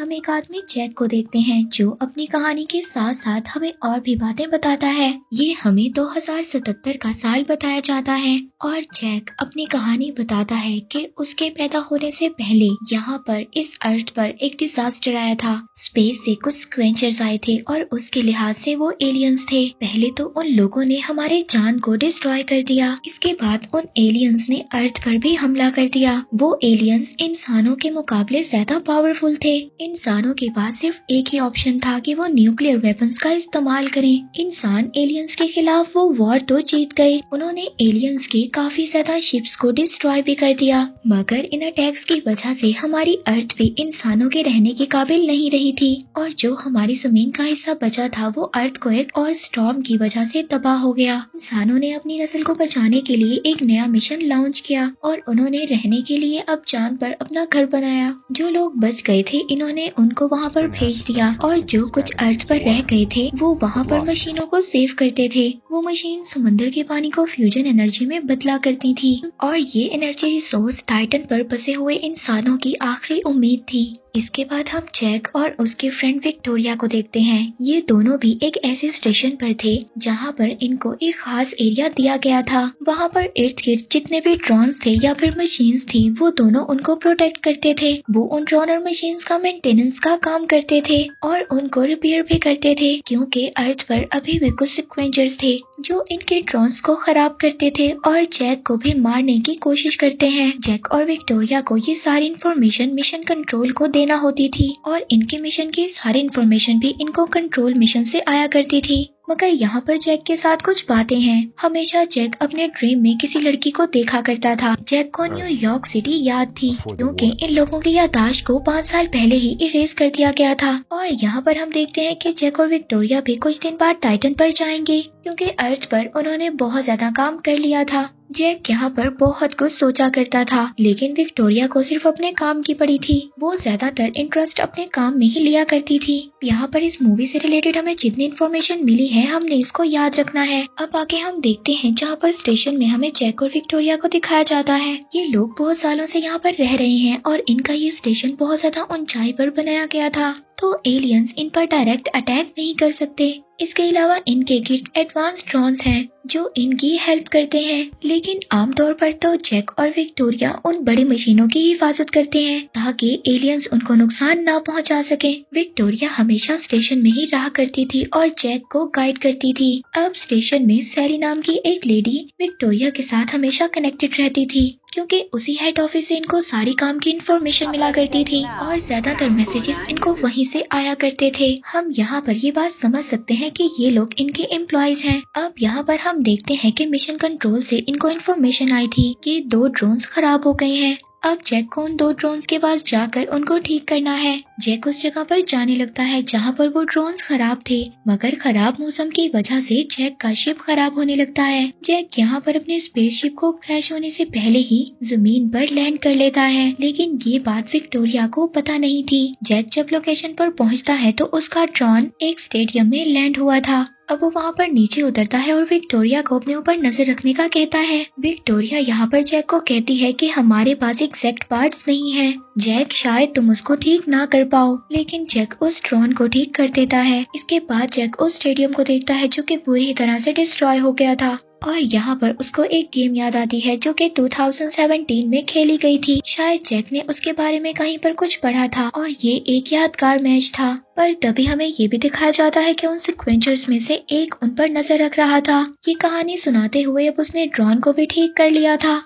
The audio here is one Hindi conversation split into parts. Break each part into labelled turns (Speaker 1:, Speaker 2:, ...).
Speaker 1: हम एक आदमी जैक को देखते हैं जो अपनी कहानी के साथ साथ हमें और भी बातें बताता है। ये हमें 2077 का साल बताया जाता है और जैक अपनी कहानी बताता है कि उसके पैदा होने से पहले यहाँ पर इस अर्थ पर एक डिजास्टर आया था। स्पेस से कुछ स्क्वेंचर्स आए थे और उसके लिहाज से वो एलियंस थे। पहले तो उन लोगों ने हमारे जान को डिस्ट्रॉय कर दिया। इसके बाद उन एलियंस ने अर्थ पर भी हमला कर दिया। वो एलियंस इंसानों के मुकाबले ज्यादा पावरफुल थे। इंसानों के पास सिर्फ एक ही ऑप्शन था कि वो न्यूक्लियर वेपन्स का इस्तेमाल करें। इंसान एलियंस के खिलाफ वो वॉर तो जीत गए। उन्होंने एलियंस के काफी ज्यादा शिप्स को डिस्ट्रॉय भी कर दिया, मगर इन अटैक्स की वजह से हमारी अर्थ भी इंसानों के रहने के काबिल नहीं रही थी और जो हमारी जमीन का हिस्सा बचा था वो अर्थ को एक और स्टॉर्म की वजह से तबाह हो गया। इंसानों ने अपनी नस्ल को बचाने के लिए एक नया मिशन लॉन्च किया और उन्होंने रहने के लिए अब चांद पर अपना घर बनाया। जो लोग बच गए थे इन्होंने उनको वहाँ पर भेज दिया और जो कुछ अर्थ पर रह गए थे वो वहाँ पर मशीनों को सेव करते थे। वो मशीन समंदर के पानी को फ्यूजन एनर्जी में बदला करती थी और ये एनर्जी रिसोर्स टाइटन पर बसे हुए इंसानों की आखिरी उम्मीद थी। इसके बाद हम जैक और उसके फ्रेंड विक्टोरिया को देखते हैं। ये दोनों भी एक ऐसे स्टेशन पर थे जहाँ पर इनको एक खास एरिया दिया गया था। वहाँ पर इर्द गिर्द जितने भी ड्रोन्स थे या फिर मशीन्स थी वो दोनों उनको प्रोटेक्ट करते थे। वो उन ड्रोन और मशीन्स का मेंटेनेंस का काम करते थे और उनको रिपेयर भी करते थे, क्योंकि अर्थ पर अभी भी कुछ स्क्वेंचर्स थे जो इनके ड्रोन्स को खराब करते थे और जैक को भी मारने की कोशिश करते हैं। जैक और विक्टोरिया को ये सारी इन्फॉर्मेशन मिशन कंट्रोल को देना होती थी और इनके मिशन की सारी इन्फॉर्मेशन भी इनको कंट्रोल मिशन से आया करती थी। मगर यहाँ पर जैक के साथ कुछ बातें हैं। हमेशा जैक अपने ड्रीम में किसी लड़की को देखा करता था। जैक को न्यूयॉर्क सिटी याद थी क्योंकि इन लोगों की याददाश्त को 5 साल पहले ही इरेज कर दिया गया था। और यहाँ पर हम देखते हैं कि जैक और विक्टोरिया भी कुछ दिन बाद टाइटन पर जाएंगे क्योंकि अर्थ पर उन्होंने बहुत ज्यादा काम कर लिया था। जैक यहाँ पर बहुत कुछ सोचा करता था, लेकिन विक्टोरिया को सिर्फ अपने काम की पड़ी थी। वो ज्यादातर इंटरेस्ट अपने काम में ही लिया करती थी। यहाँ पर इस मूवी से रिलेटेड हमें जितनी इन्फॉर्मेशन मिली है हमने इसको याद रखना है। अब आगे हम देखते हैं जहाँ पर स्टेशन में हमें जैक और विक्टोरिया को दिखाया जाता है। ये लोग बहुत सालों से यहाँ पर रह रहे हैं और इनका ये स्टेशन बहुत ज्यादा ऊंचाई पर बनाया गया था, तो एलियंस इन पर डायरेक्ट अटैक नहीं कर सकते। इसके अलावा इनके गिर्द एडवांस ड्रोन्स हैं जो इनकी हेल्प करते हैं, लेकिन आमतौर पर तो जैक और विक्टोरिया उन बड़ी मशीनों की हिफाजत करते हैं ताकि एलियंस उनको नुकसान ना पहुंचा सके। विक्टोरिया हमेशा स्टेशन में ही रहा करती थी और जैक को गाइड करती थी। अब स्टेशन में सैली नाम की एक लेडी विक्टोरिया के साथ हमेशा कनेक्टेड रहती थी क्योंकि उसी हेड ऑफिस से इनको सारी काम की इन्फॉर्मेशन मिला करती थी और ज्यादातर मैसेजेस इनको वहीं से आया करते थे। हम यहाँ पर ये बात समझ सकते हैं कि ये लोग इनके एम्प्लॉयज हैं। अब यहाँ पर हम देखते हैं कि मिशन कंट्रोल से इनको इन्फॉर्मेशन आई थी कि 2 ड्रोन्स खराब हो गए हैं। अब जैक को उन 2 ड्रोन्स के पास जाकर उनको ठीक करना है। जैक उस जगह पर जाने लगता है जहाँ पर वो ड्रोन्स खराब थे, मगर खराब मौसम की वजह से जैक का शिप खराब होने लगता है। जैक यहाँ पर अपने स्पेसशिप को क्रैश होने से पहले ही जमीन पर लैंड कर लेता है, लेकिन ये बात विक्टोरिया को पता नहीं थी। जैक जब लोकेशन पर पहुँचता है तो उसका ड्रोन एक स्टेडियम में लैंड हुआ था। अब वो वहाँ पर नीचे उतरता है और विक्टोरिया को अपने ऊपर नजर रखने का कहता है। विक्टोरिया यहाँ पर जैक को कहती है कि हमारे पास एग्जैक्ट पार्ट्स नहीं है जैक, शायद तुम उसको ठीक ना कर पाओ, लेकिन जैक उस ड्रोन को ठीक कर देता है। इसके बाद जैक उस स्टेडियम को देखता है जो कि पूरी तरह से डिस्ट्रॉय हो गया था और यहाँ पर उसको एक गेम याद आती है जो कि 2017 में खेली गई थी। शायद जैक ने उसके बारे में कहीं पर कुछ पढ़ा था और ये एक यादगार मैच था। पर तभी हमें ये भी दिखाया जाता है कि उन सिक्वेंचर्स में से एक उन पर नजर रख रहा था। ये कहानी सुनाते हुए अब उसने ड्रोन को भी ठीक कर लिया था।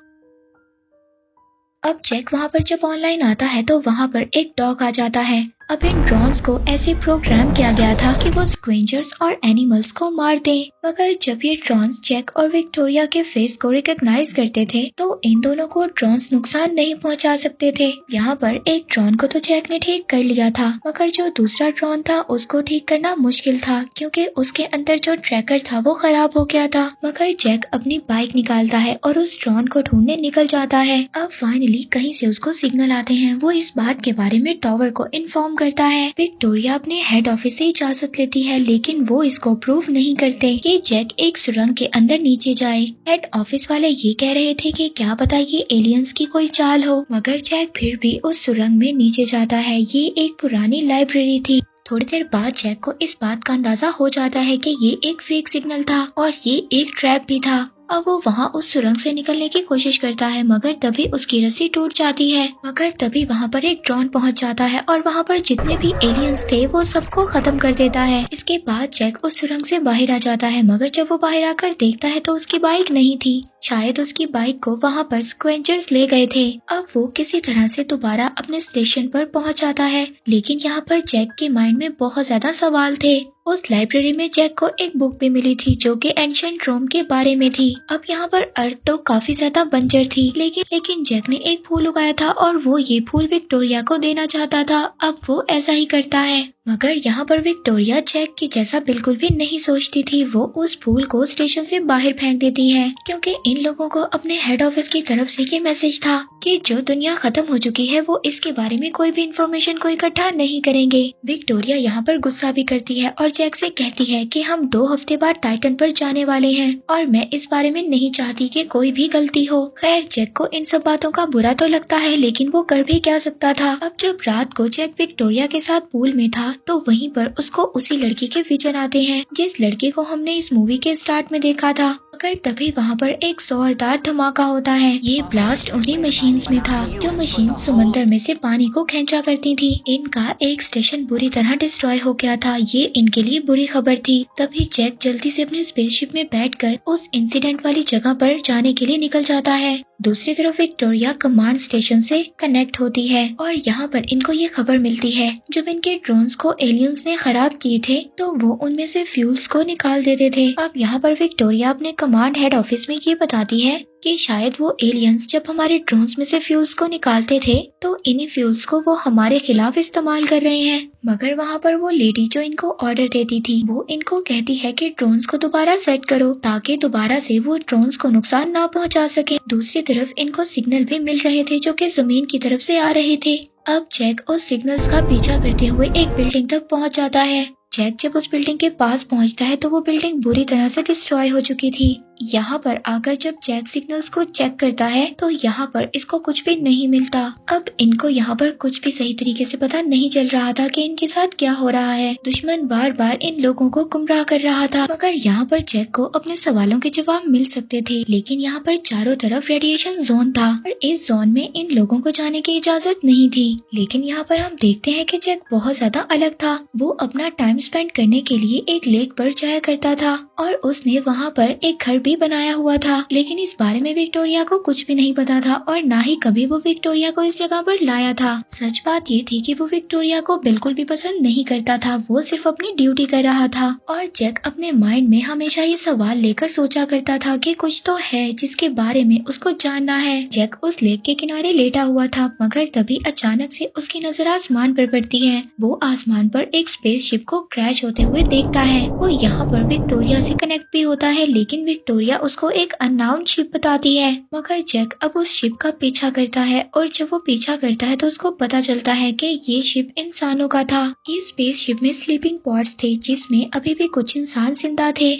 Speaker 1: अब जैक वहाँ पर जब ऑनलाइन आता है तो वहाँ पर एक डॉग आ जाता है। अब इन ड्रोन्स को ऐसे प्रोग्राम किया गया था कि वो स्क्वेंचर्स और एनिमल्स को मार दें, मगर जब ये ड्रोन्स जैक और विक्टोरिया के फेस को रिकॉग्नाइज करते थे तो इन दोनों को ड्रोन्स नुकसान नहीं पहुंचा सकते थे। यहाँ पर एक ड्रोन को तो जैक ने ठीक कर लिया था, मगर जो दूसरा ड्रोन था उसको ठीक करना मुश्किल था क्योंकि उसके अंदर जो ट्रैकर था वो खराब हो गया था। मगर जैक अपनी बाइक निकालता है और उस ड्रोन को ढूंढने निकल जाता है। अब फाइनली कहीं से उसको सिग्नल आते हैं। वो इस बात के बारे में टॉवर को इन्फॉर्म काम करता है। विक्टोरिया अपने हेड ऑफिस से इजाजत लेती है, लेकिन वो इसको अप्रूव नहीं करते कि जैक एक सुरंग के अंदर नीचे जाए। हेड ऑफिस वाले ये कह रहे थे कि क्या पता ये एलियंस की कोई चाल हो, मगर जैक फिर भी उस सुरंग में नीचे जाता है। ये एक पुरानी लाइब्रेरी थी। थोड़ी देर बाद जैक को इस बात का अंदाजा हो जाता है कि ये एक फेक सिग्नल था और ये एक ट्रैप भी था। अब वो वहाँ उस सुरंग से निकलने की कोशिश करता है, मगर तभी उसकी रस्सी टूट जाती है। मगर तभी वहाँ पर एक ड्रोन पहुँच जाता है और वहाँ पर जितने भी एलियंस थे वो सबको खत्म कर देता है। इसके बाद जैक उस सुरंग से बाहर आ जाता है, मगर जब वो बाहर आकर देखता है तो उसकी बाइक नहीं थी। शायद उसकी बाइक को वहाँ पर स्क्वेंचर्स ले गए थे। अब वो किसी तरह से दोबारा अपने स्टेशन पर पहुँच जाता है, लेकिन यहाँ पर जैक के माइंड में बहुत ज्यादा सवाल थे। उस लाइब्रेरी में जैक को एक बुक भी मिली थी जो कि एंशिएंट रोम के बारे में थी। अब यहाँ पर अर्थ तो काफी ज्यादा बंजर थी, लेकिन जैक ने एक फूल उगाया था और वो ये फूल विक्टोरिया को देना चाहता था। अब वो ऐसा ही करता है, मगर यहाँ पर विक्टोरिया जैक की जैसा बिल्कुल भी नहीं सोचती थी। वो उस फूल को स्टेशन से बाहर फेंक देती है, क्योंकि इन लोगों को अपने हेड ऑफिस की तरफ से ये मैसेज था कि जो दुनिया खत्म हो चुकी है वो इसके बारे में कोई भी इंफॉर्मेशन को इकट्ठा नहीं करेंगे। विक्टोरिया यहाँ पर गुस्सा भी करती है और जैक से कहती है कि हम 2 हफ्ते बाद टाइटन पर जाने वाले हैं और मैं इस बारे में नहीं चाहती कि कोई भी गलती हो। खैर जैक को इन सब बातों का बुरा तो लगता है, लेकिन वो कर भी क्या सकता था। अब जब रात को जैक विक्टोरिया के साथ पूल में था तो वहीं पर उसको उसी लड़की के विजन आते हैं जिस लड़की को हमने इस मूवी के स्टार्ट में देखा था। मगर तभी वहाँ पर एक जोरदार धमाका होता है। ये ब्लास्ट उन्हीं मशीन्स में था जो मशीन समंदर में से पानी को खींचा करती थी। इनका एक स्टेशन बुरी तरह डिस्ट्रॉय हो गया था। ये इनके लिए बुरी खबर थी। तभी जैक जल्दी से अपने स्पेसशिप में बैठकर उस इंसिडेंट वाली जगह पर जाने के लिए निकल जाता है। दूसरी तरफ विक्टोरिया कमांड स्टेशन से कनेक्ट होती है और यहाँ पर इनको ये खबर मिलती है जब इनके ड्रोन्स को एलियंस ने खराब किए थे तो वो उनमें से फ्यूल्स को निकाल देते थे। अब यहाँ पर विक्टोरिया अपने कमांड हेड ऑफिस में ये बताती है कि शायद वो एलियंस जब हमारे ड्रोन्स में से फ्यूल्स को निकालते थे तो इन्हीं फ्यूल्स को वो हमारे खिलाफ इस्तेमाल कर रहे हैं। मगर वहाँ पर वो लेडी जो इनको ऑर्डर देती थी वो इनको कहती है कि ड्रोन्स को दोबारा सेट करो ताकि दोबारा से वो ड्रोन्स को नुकसान ना पहुँचा सके। दूसरी तरफ इनको सिग्नल भी मिल रहे थे जो कि जमीन की तरफ से आ रहे थे। अब जैक उस सिग्नल्स का पीछा करते हुए एक बिल्डिंग तक पहुँच जाता है। जैक जब उस बिल्डिंग के पास पहुंचता है तो वो बिल्डिंग बुरी तरह से डिस्ट्रॉय हो चुकी थी। यहाँ पर आकर जब जैक सिग्नल्स को चेक करता है तो यहाँ पर इसको कुछ भी नहीं मिलता। अब इनको यहाँ पर कुछ भी सही तरीके से पता नहीं चल रहा था कि इनके साथ क्या हो रहा है। दुश्मन बार बार इन लोगों को गुमराह कर रहा था, मगर यहाँ पर जैक को अपने सवालों के जवाब मिल सकते थे। लेकिन यहाँ पर चारों तरफ रेडिएशन जोन था और इस जोन में इन लोगों को जाने की इजाजत नहीं थी। लेकिन यहाँ पर हम देखते हैं कि जैक बहुत ज्यादा अलग था। वो अपना टाइम स्पेंड करने के लिए एक लेक पर जाया करता था और उसने वहाँ पर एक घर भी बनाया हुआ था। लेकिन इस बारे में विक्टोरिया को कुछ भी नहीं पता था और ना ही कभी वो विक्टोरिया को इस जगह पर लाया था। सच बात ये थी कि वो विक्टोरिया को बिल्कुल भी पसंद नहीं करता था। वो सिर्फ अपनी ड्यूटी कर रहा था और जैक अपने माइंड में हमेशा ये सवाल लेकर सोचा करता था कि कुछ तो है जिसके बारे में उसको जानना है। जैक उस लेक के किनारे लेटा हुआ था, मगर तभी अचानक से उसकी नजर आसमान पर पड़ती है। वो आसमान पर एक स्पेसशिप को क्रैश होते हुए देखता है। वो यहाँ पर विक्टोरिया से कनेक्ट भी होता है, लेकिन विक्टोरिया उसको एक अननोन शिप बताती है। मगर जैक अब उस शिप का पीछा करता है और जब वो पीछा करता है तो उसको पता चलता है कि ये शिप इंसानों का था। इस स्पेस शिप में स्लीपिंग पॉड्स थे जिसमें अभी भी कुछ इंसान जिंदा थे।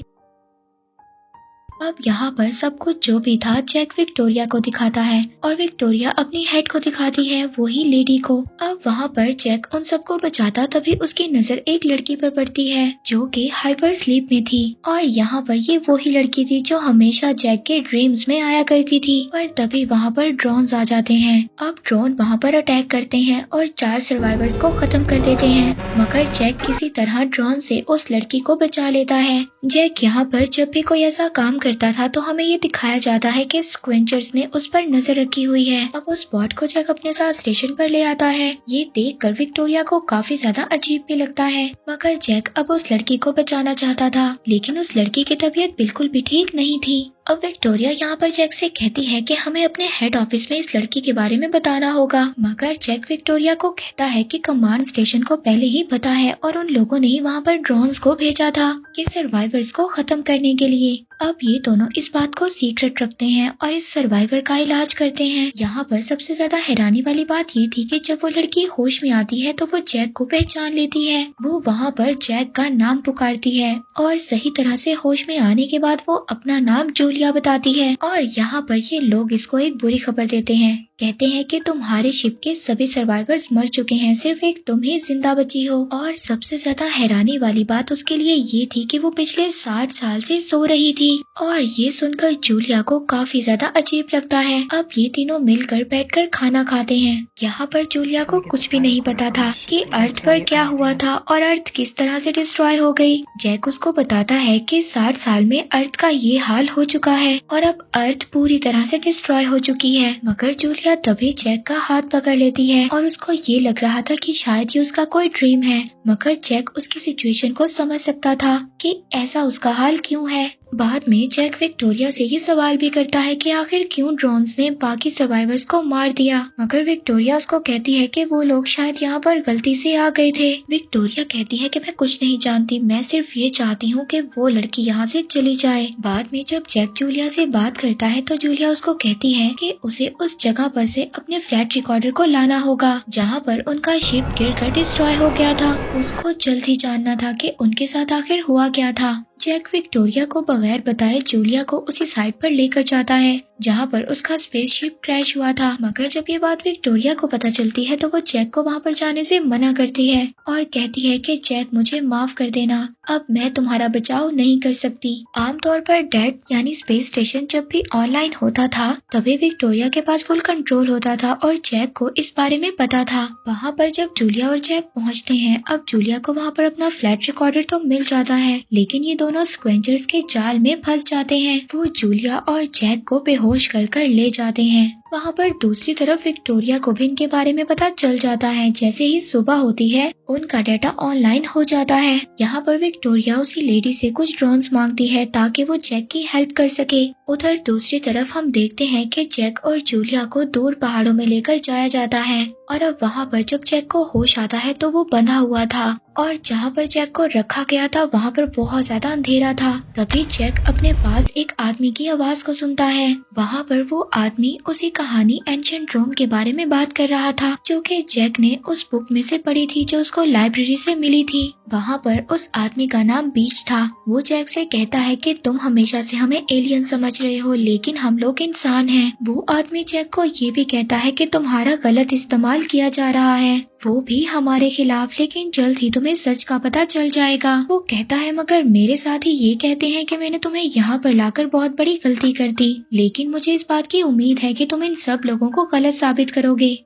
Speaker 1: अब यहाँ पर सब कुछ जो भी था जैक विक्टोरिया को दिखाता है और विक्टोरिया अपनी हेड को दिखाती है, वही लेडी को। अब वहाँ पर जैक उन सबको बचाता तभी उसकी नजर एक लड़की पर पड़ती है जो कि हाइपर स्लीप में थी और यहाँ पर ये वही लड़की थी जो हमेशा जैक के ड्रीम्स में आया करती थी। पर तभी वहाँ पर ड्रोन्स आ जाते हैं। अब ड्रोन वहाँ पर अटैक करते हैं और 4 सर्वाइवर्स को खत्म कर देते हैं, मगर जैक किसी तरह ड्रोन से उस लड़की को बचा लेता है। जैक यहाँ पर जब भी कोई ऐसा काम करता था तो हमें ये दिखाया जाता है कि स्क्वेंचर्स ने उस पर नजर रखी हुई है। अब उस बॉट को जैक अपने साथ स्टेशन पर ले आता है। ये देखकर विक्टोरिया को काफी ज्यादा अजीब भी लगता है, मगर जैक अब उस लड़की को बचाना चाहता था, लेकिन उस लड़की की तबीयत बिल्कुल भी ठीक नहीं थी। अब विक्टोरिया यहाँ पर जैक से कहती है कि हमें अपने हेड ऑफिस में इस लड़की के बारे में बताना होगा, मगर जैक विक्टोरिया को कहता है कि कमांड स्टेशन को पहले ही पता है और उन लोगों ने वहाँ पर ड्रोन्स को भेजा था कि सर्वाइवर्स को खत्म करने के लिए। अब ये दोनों इस बात को सीक्रेट रखते हैं और इस सर्वाइवर का इलाज करते हैं। यहाँ पर सबसे ज्यादा हैरानी वाली बात ये थी कि जब वो लड़की होश में आती है तो वो जैक को पहचान लेती है। वो वहाँ पर जैक का नाम पुकारती है और सही तरह से होश में आने के बाद वो अपना नाम जूलिया बताती है। और यहाँ पर ये लोग इसको एक बुरी खबर देते हैं, कहते हैं कि तुम्हारे शिप के सभी सर्वाइवर्स मर चुके हैं, सिर्फ एक तुम ही जिंदा बची हो। और सबसे ज्यादा हैरानी वाली बात उसके लिए ये थी कि वो पिछले 60 साल से सो रही थी। और ये सुनकर जूलिया को काफी ज्यादा अजीब लगता है। अब ये तीनों मिलकर बैठकर खाना खाते हैं। यहाँ पर जूलिया को कुछ भी नहीं पता था कि अर्थ पर क्या हुआ था और अर्थ किस तरह से डिस्ट्रॉय हो गई। जैक उसको बताता है कि 60 साल में अर्थ का ये हाल हो चुका है और अब अर्थ पूरी तरह से डिस्ट्रॉय हो चुकी है। मगर जूलिया तभी जैक का हाथ पकड़ लेती है और उसको ये लग रहा था कि शायद ये उसका कोई ड्रीम है, मगर जैक उसकी सिचुएशन को समझ सकता था कि ऐसा उसका हाल क्यों है। बाद में जैक विक्टोरिया से ये सवाल भी करता है कि आखिर क्यों ड्रोन्स ने बाकी सर्वाइवर्स को मार दिया, मगर विक्टोरिया उसको कहती है कि वो लोग शायद यहाँ पर गलती से आ गए थे। विक्टोरिया कहती है कि मैं कुछ नहीं जानती, मैं सिर्फ ये चाहती हूँ कि वो लड़की यहाँ से चली जाए। बाद में जब जैक जूलिया से बात करता है तो जूलिया उसको कहती है कि उसे उस जगह पर से अपने फ्लैट रिकॉर्डर को लाना होगा जहाँ पर उनका शिप गिरकर डिस्ट्रॉय हो गया था। उसको जल्द ही जानना था कि उनके साथ आखिर हुआ क्या था। जैक विक्टोरिया को बगैर बताए जूलिया को उसी साइट पर लेकर जाता है जहाँ पर उसका स्पेसशिप क्रैश हुआ था, मगर जब ये बात विक्टोरिया को पता चलती है तो वो जैक को वहाँ पर जाने से मना करती है और कहती है कि जैक मुझे माफ कर देना, अब मैं तुम्हारा बचाव नहीं कर सकती। आमतौर पर डेड यानी स्पेस स्टेशन जब भी ऑनलाइन होता था तभी विक्टोरिया के पास फुल कंट्रोल होता था और जैक को इस बारे में पता था। वहाँ पर जब जूलिया और जैक पहुँचते हैं, अब जूलिया को वहाँ पर अपना फ्लैट रिकॉर्डर तो मिल जाता है, लेकिन ये दोनों स्क्वेंचर्स के जाल में फंस जाते हैं। वो जूलिया और जैक को बेहोश कर ले जाते हैं। वहाँ पर दूसरी तरफ विक्टोरिया को भी इनके बारे में पता चल जाता है। जैसे ही सुबह होती है उनका डाटा ऑनलाइन हो जाता है। यहाँ पर विक्टोरिया उसी लेडी से कुछ ड्रोन्स मांगती है ताकि वो जैक की हेल्प कर सके। उधर दूसरी तरफ हम देखते हैं कि जैक और जूलिया को दूर पहाड़ों में लेकर जाया जाता है और अब वहाँ पर जब जैक को होश आता है तो वो बंधा हुआ था और जहाँ पर जैक को रखा गया था वहाँ पर बहुत ज्यादा अंधेरा था। तभी जैक अपने पास एक आदमी की आवाज को सुनता है। वहाँ पर वो आदमी उसी कहानी एंशिएंट रोम के बारे में बात कर रहा था जो कि जैक ने उस बुक में से पढ़ी थी जो उसको लाइब्रेरी से मिली थी। वहाँ पर उस आदमी का नाम बीच था। वो जैक से कहता है कि तुम हमेशा से हमें एलियन समझ रहे हो लेकिन हम लोग इंसान हैं। वो आदमी जैक को ये भी कहता है कि तुम्हारा गलत इस्तेमाल किया जा रहा है, वो भी हमारे खिलाफ, लेकिन जल्द ही तुम्हें सच का पता चल जाएगा। वो कहता है मगर मेरे साथ ही ये कहते हैं कि मैंने तुम्हें यहाँ पर लाकर बहुत बड़ी गलती कर दी, लेकिन मुझे इस बात की उम्मीद है कि तुम इन सब लोगों को गलत साबित करोगे।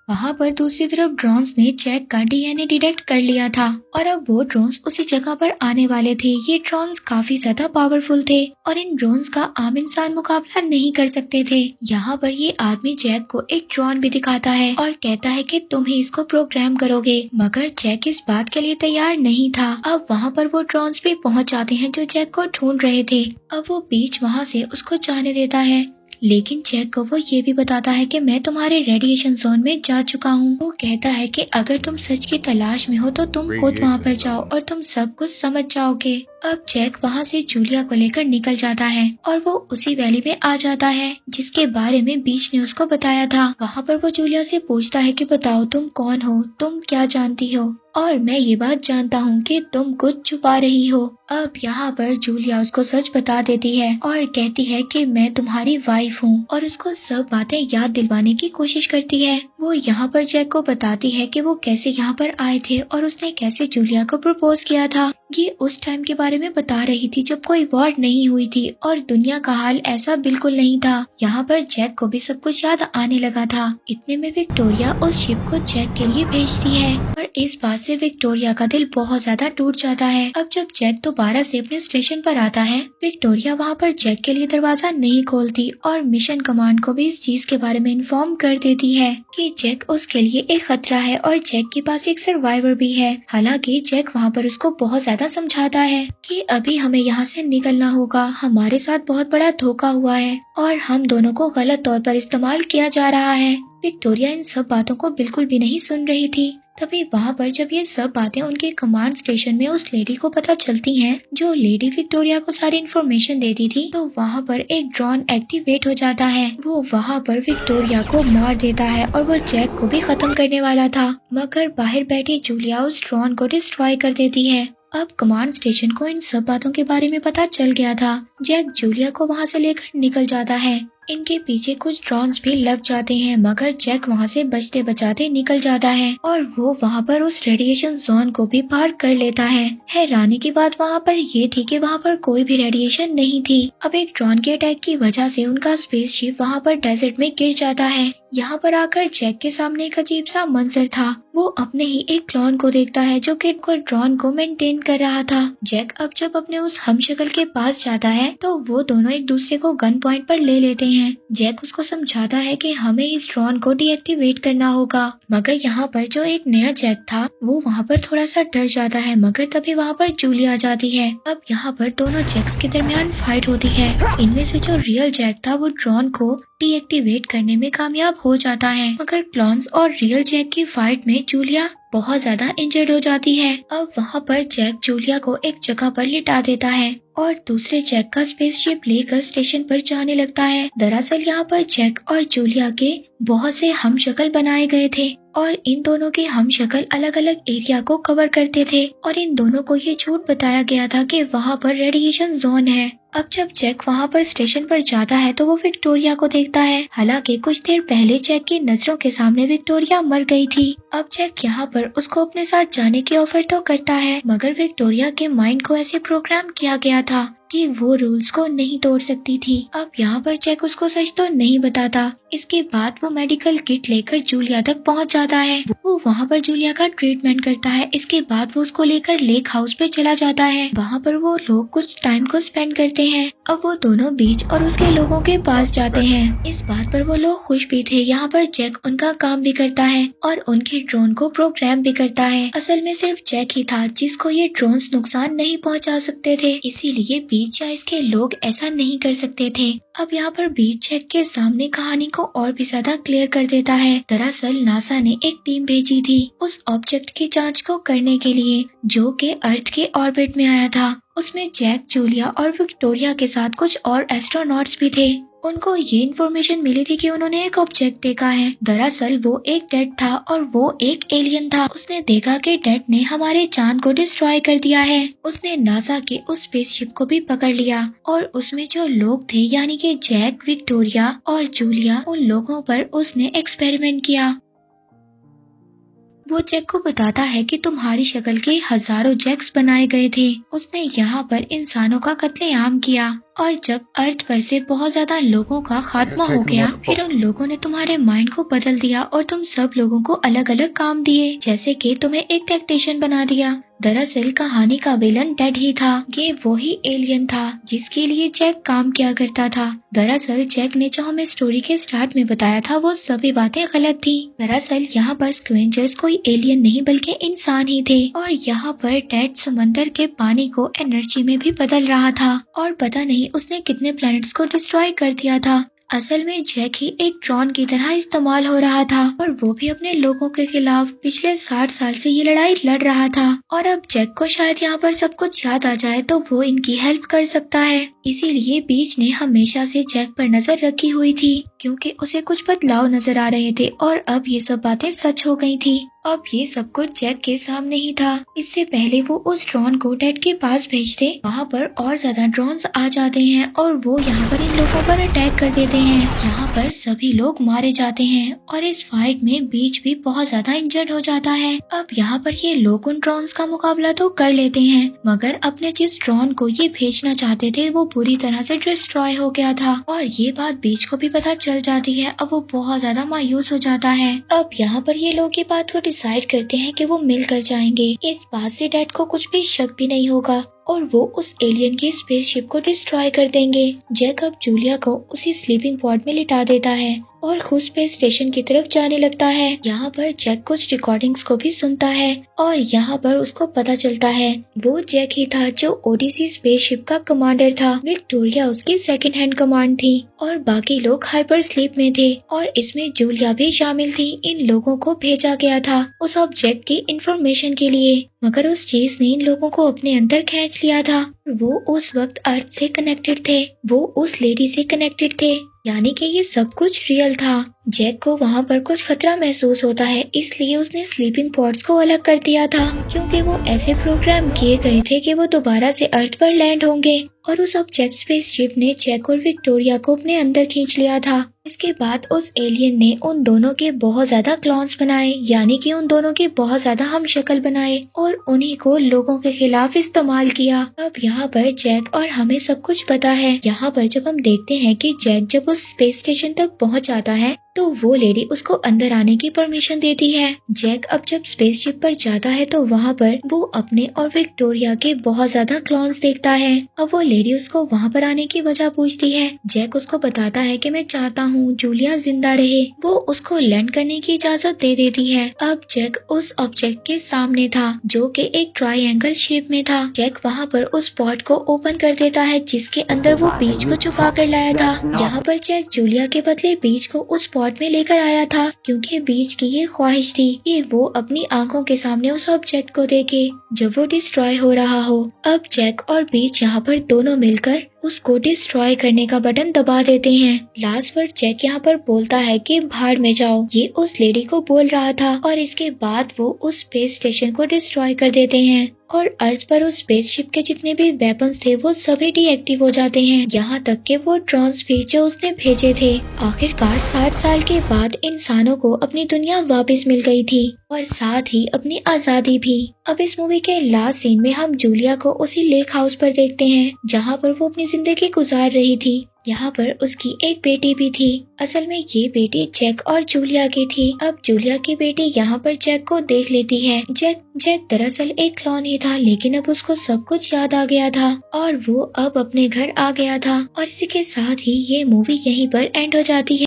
Speaker 1: वहाँ पर दूसरी तरफ ड्रोन्स ने जैक का डीएनए डिटेक्ट कर लिया था और अब वो ड्रोन्स उसी जगह पर आने वाले थे। ये ड्रोन्स काफी ज्यादा पावरफुल थे और इन ड्रोन्स का आम इंसान मुकाबला नहीं कर सकते थे। यहाँ पर ये आदमी जैक को एक ड्रोन भी दिखाता है और कहता है कि तुम ही इसको प्रोग्राम करोगे, मगर जैक इस बात के लिए तैयार नहीं था। अब वहाँ पर वो ड्रोन्स भी पहुँच जाते हैं जो जैक को ढूंढ रहे थे। अब वो बीच वहाँ से उसको जाने देता है, लेकिन जैक को वो ये भी बताता है कि मैं तुम्हारे रेडिएशन जोन में जा चुका हूँ। वो कहता है कि अगर तुम सच की तलाश में हो तो तुम खुद वहाँ पर जाओ और तुम सब कुछ समझ जाओगे। अब जैक वहाँ से जूलिया को लेकर निकल जाता है और वो उसी वैली में आ जाता है जिसके बारे में बीच ने उसको बताया था। वहाँ पर वो जूलिया से पूछता है कि बताओ तुम कौन हो, तुम क्या जानती हो, और मैं ये बात जानता हूँ कि तुम कुछ छुपा रही हो। अब यहाँ पर जूलिया उसको सच बता देती है और कहती है कि मैं तुम्हारी वाइफ हूँ और उसको सब बातें याद दिलवाने की कोशिश करती है। वो यहाँ पर जैक को बताती है कि वो कैसे यहाँ पर आए थे और उसने कैसे जूलिया को प्रपोज किया था। ये उस टाइम के बारे में बता रही थी जब कोई वॉर नहीं हुई थी और दुनिया का हाल ऐसा बिल्कुल नहीं था। यहाँ पर जैक को भी सब कुछ याद आने लगा था। इतने में विक्टोरिया उस शिप को जैक के लिए भेजती है और इस बात से विक्टोरिया का दिल बहुत ज्यादा टूट जाता है। अब जब जैक दोबारा से अपने स्टेशन पर आता है, विक्टोरिया वहाँ पर जैक के लिए दरवाजा नहीं खोलती और मिशन कमांड को भी इस चीज के बारे में इन्फॉर्म कर देती है कि जैक उसके लिए एक खतरा है और जैक के पास एक सर्वाइवर भी है। हालांकि जैक वहाँ पर उसको बहुत ज्यादा समझाता है कि अभी हमें यहाँ से निकलना होगा, हमारे साथ बहुत बड़ा धोखा हुआ है और हम दोनों को गलत तौर पर इस्तेमाल किया जा रहा है। विक्टोरिया इन सब बातों को बिल्कुल भी नहीं सुन रही थी। तभी वहाँ पर जब ये सब बातें उनके कमांड स्टेशन में उस लेडी को पता चलती हैं, जो लेडी विक्टोरिया को सारी इन्फॉर्मेशन देती थी, तो वहाँ पर एक ड्रोन एक्टिवेट हो जाता है। वो वहाँ पर विक्टोरिया को मार देता है और वो जैक को भी खत्म करने वाला था, मगर बाहर बैठी जूलिया उस ड्रोन को डिस्ट्रॉय कर देती है। अब कमांड स्टेशन को इन सब बातों के बारे में पता चल गया था। जैक जूलिया को वहाँ से लेकर निकल जाता है। इनके पीछे कुछ ड्रोन्स भी लग जाते हैं, मगर जैक वहाँ से बचते बचाते निकल जाता है और वो वहाँ पर उस रेडिएशन जोन को भी पार कर लेता है। हैरानी की बात वहाँ पर ये थी कि वहाँ पर कोई भी रेडिएशन नहीं थी। अब एक ड्रोन के अटैक की वजह से उनका स्पेसशिप वहाँ पर डेजर्ट में गिर जाता है। यहाँ पर आकर जैक के सामने एक अजीब सा मंजर था। वो अपने ही एक क्लोन को देखता है जो कि ड्रोन को मेंटेन कर रहा था। जैक अब जब अपने उस हमशक्ल के पास जाता है तो वो दोनों एक दूसरे को गन पॉइंट पर ले लेते हैं। जैक उसको समझाता है कि हमें इस ड्रोन को डीएक्टिवेट करना होगा, मगर यहाँ पर जो एक नया जैक था वो वहाँ पर थोड़ा सा डर जाता है, मगर तभी वहाँ पर जूली आ जाती है। अब यहाँ पर दोनों जैक्स के दरमियान फाइट होती है। इनमें से जो रियल जैक था वो ड्रोन को डीएक्टिवेट करने में कामयाब हो जाता है, मगर क्लॉन्स और रियल जैक की फाइट में जूलिया बहुत ज्यादा इंजर्ड हो जाती है। अब वहाँ पर जैक जूलिया को एक जगह पर लिटा देता है और दूसरे जैक का स्पेसशिप लेकर स्टेशन पर जाने लगता है। दरअसल यहाँ पर जैक और जूलिया के बहुत से हमशक्ल बनाए गए थे और इन दोनों के हमशक्ल अलग अलग एरिया को कवर करते थे और इन दोनों को ये झूठ बताया गया था कि वहाँ पर रेडिएशन जोन है। अब जब जैक वहाँ पर स्टेशन पर जाता है तो वो विक्टोरिया को देखता है। हालांकि कुछ देर पहले जैक की नजरों के सामने विक्टोरिया मर गई थी। अब जैक यहाँ पर उसको अपने साथ जाने की ऑफर तो करता है, मगर विक्टोरिया के माइंड को ऐसे प्रोग्राम किया गया था कि वो रूल्स को नहीं तोड़ सकती थी। अब यहाँ पर जैक उसको सच तो नहीं बताता। इसके बाद वो मेडिकल किट लेकर जूलिया तक पहुँच जाता है। वो वहाँ पर जूलिया का ट्रीटमेंट करता है। इसके बाद वो उसको लेकर लेक हाउस पे चला जाता है। वहाँ पर वो लोग कुछ टाइम को स्पेंड करते हैं। अब वो दोनों बीच और उसके लोगों के पास जाते हैं। इस बात पर वो लोग खुश भी थे। यहाँ पर जैक उनका काम भी करता है और उनके ड्रोन को प्रोग्राम भी करता है। असल में सिर्फ जैक ही था जिसको ये ड्रोन्स नुकसान नहीं पहुँचा सकते थे, इसीलिए बीच या इसके लोग ऐसा नहीं कर सकते थे। अब यहाँ पर बीच जैक के सामने कहानी को और भी ज्यादा क्लियर कर देता है। दरअसल नासा ने एक टीम भेजी थी उस ऑब्जेक्ट की जांच को करने के लिए जो कि अर्थ के ऑर्बिट में आया था। उसमें जैक, जूलिया और विक्टोरिया के साथ कुछ और एस्ट्रोनॉट्स भी थे। उनको ये इन्फॉर्मेशन मिली थी कि उन्होंने एक ऑब्जेक्ट देखा है। दरअसल वो एक डेड था और वो एक एलियन था। उसने देखा कि डेड ने हमारे चांद को डिस्ट्रॉय कर दिया है। उसने नासा के उस स्पेसशिप को भी पकड़ लिया और उसमें जो लोग थे यानी कि जैक, विक्टोरिया और जूलिया, उन लोगों पर उसने एक्सपेरिमेंट किया। वो जैक को बताता है कि तुम्हारी शक्ल के हजारों जैक्स बनाए गए थे। उसने यहाँ पर इंसानों का कत्लेआम किया और जब अर्थ पर से बहुत ज्यादा लोगों का खात्मा हो गया, फिर उन लोगों ने तुम्हारे माइंड को बदल दिया और तुम सब लोगों को अलग अलग काम दिए, जैसे कि तुम्हें एक टैक्टिशियन बना दिया। दरअसल कहानी का विलन डेड ही था। ये वही एलियन था जिसके लिए जैक काम किया करता था। दरअसल जैक ने जो हमें स्टोरी के स्टार्ट में बताया था वो सभी बातें गलत थी। दरअसल यहाँ पर स्क्वेंजर्स कोई एलियन नहीं बल्कि इंसान ही थे और यहाँ पर डेड समंदर के पानी को एनर्जी में भी बदल रहा था और पता नहीं उसने कितने प्लैनेट्स को डिस्ट्रॉय कर दिया था। असल में जैक ही एक ड्रोन की तरह इस्तेमाल हो रहा था और वो भी अपने लोगों के खिलाफ पिछले 60 साल से ये लड़ाई लड़ रहा था और अब जैक को शायद यहाँ पर सब कुछ याद आ जाए तो वो इनकी हेल्प कर सकता है। इसीलिए बीच ने हमेशा से जैक पर नजर रखी हुई थी क्योंकि उसे कुछ बदलाव नजर आ रहे थे और अब ये सब बातें सच हो गई थी। अब ये सब कुछ जैक के सामने ही था। इससे पहले वो उस ड्रोन को डेड के पास भेजते, वहाँ पर और ज्यादा ड्रोन्स आ जाते हैं और वो यहाँ पर इन लोगों पर अटैक कर देते हैं। यहाँ पर सभी लोग मारे जाते हैं और इस फाइट में बीच भी बहुत ज्यादा इंजर्ड हो जाता है। अब यहाँ पर ये लोग उन ड्रोन्स का मुकाबला तो कर लेते हैं, मगर अपने जिस ड्रोन को ये भेजना चाहते थे वो पूरी तरह से डिस्ट्रॉय हो गया था और ये बात बीच को भी पता चल जाती है। अब वो बहुत ज्यादा मायूस हो जाता है। अब यहाँ पर ये लोग ये बात को डिसाइड करते हैं कि वो मिलकर जाएंगे। इस बात से डैड को कुछ भी शक भी नहीं होगा और वो उस एलियन के स्पेसशिप को डिस्ट्रॉय कर देंगे। जैक अब जूलिया को उसी स्लीपिंग पॉड में लिटा देता है और खुद स्पेस स्टेशन की तरफ जाने लगता है। यहाँ पर जैक कुछ रिकॉर्डिंग्स को भी सुनता है और यहाँ पर उसको पता चलता है वो जैक ही था जो ओडिसी स्पेसशिप का कमांडर था। विक्टोरिया उसकी सेकंड हैंड कमांड थी और बाकी लोग हाइपर स्लीप में थे और इसमें जूलिया भी शामिल थी। इन लोगों को भेजा गया था उस ऑब्जेक्ट की इंफॉर्मेशन के लिए, मगर उस चीज ने इन लोगों को अपने अंदर खींच लिया था। वो उस वक्त अर्थ से कनेक्टेड थे, वो उस लेडी से कनेक्टेड थे, यानी कि ये सब कुछ रियल था। जैक को वहाँ पर कुछ खतरा महसूस होता है, इसलिए उसने स्लीपिंग पॉड्स को अलग कर दिया था क्योंकि वो ऐसे प्रोग्राम किए गए थे कि वो दोबारा से अर्थ पर लैंड होंगे। और उस ऑब्जेक्ट स्पेसशिप ने जैक और विक्टोरिया को अपने अंदर खींच लिया था। इसके बाद उस एलियन ने उन दोनों के बहुत ज्यादा क्लोन्स बनाए, यानी कि उन दोनों के बहुत ज्यादा हम शक्ल बनाए और उन्हीं को लोगों के खिलाफ इस्तेमाल किया। अब यहाँ पर जैक और हमें सब कुछ पता है। यहाँ पर जब हम देखते हैं कि जैक जब उस स्पेस स्टेशन तक पहुँच जाता है तो वो लेडी उसको अंदर आने की परमिशन देती है। जैक अब जब स्पेसशिप पर जाता है तो वहाँ पर वो अपने और विक्टोरिया के बहुत ज्यादा क्लोन्स देखता है। अब वो लेडी उसको वहाँ पर आने की वजह पूछती है। जैक उसको बताता है कि मैं चाहता हूँ जूलिया जिंदा रहे। वो उसको लैंड करने की इजाजत दे देती है। अब जैक उस ऑब्जेक्ट के सामने था जो कि एक ट्रायंगल शेप में था। जैक वहाँ पर उस पॉट को ओपन कर देता है जिसके अंदर वो बीज को छुपा कर लाया था। यहाँ पर जैक जूलिया के बदले बीज को उस पॉट में लेकर आया था क्योंकि बीज की ये ख्वाहिश थी कि वो अपनी आंखों के सामने उस ऑब्जेक्ट को देखे जब वो डिस्ट्रॉय हो रहा हो। अब जैक और बीज यहाँ पर दोनों मिलकर उसको डिस्ट्रॉय करने का बटन दबा देते हैं। लास्ट वर्ड जैक यहाँ पर बोलता है कि भाड़ में जाओ, ये उस लेडी को बोल रहा था और इसके बाद वो उस स्पेस स्टेशन को डिस्ट्रॉय कर देते हैं और अर्थ पर उस स्पेसशिप के जितने भी वेपन्स थे वो सभी डीएक्टिव हो जाते हैं, यहाँ तक कि वो ड्रोन्स भी जो उसने भेजे थे। आखिरकार 60 साल के बाद इंसानों को अपनी दुनिया वापस मिल गई थी और साथ ही अपनी आजादी भी। अब इस मूवी के लास्ट सीन में हम जूलिया को उसी लेक हाउस पर देखते हैं जहाँ पर वो अपनी जिंदगी गुजार रही थी। यहाँ पर उसकी एक बेटी भी थी। असल में ये बेटी जैक और जूलिया की थी। अब जूलिया की बेटी यहाँ पर जैक को देख लेती है। जैक दरअसल एक क्लॉन ही था, लेकिन अब उसको सब कुछ याद आ गया था और वो अब अपने घर आ गया था। और इसी के साथ ही ये मूवी यहीं पर एंड हो जाती है।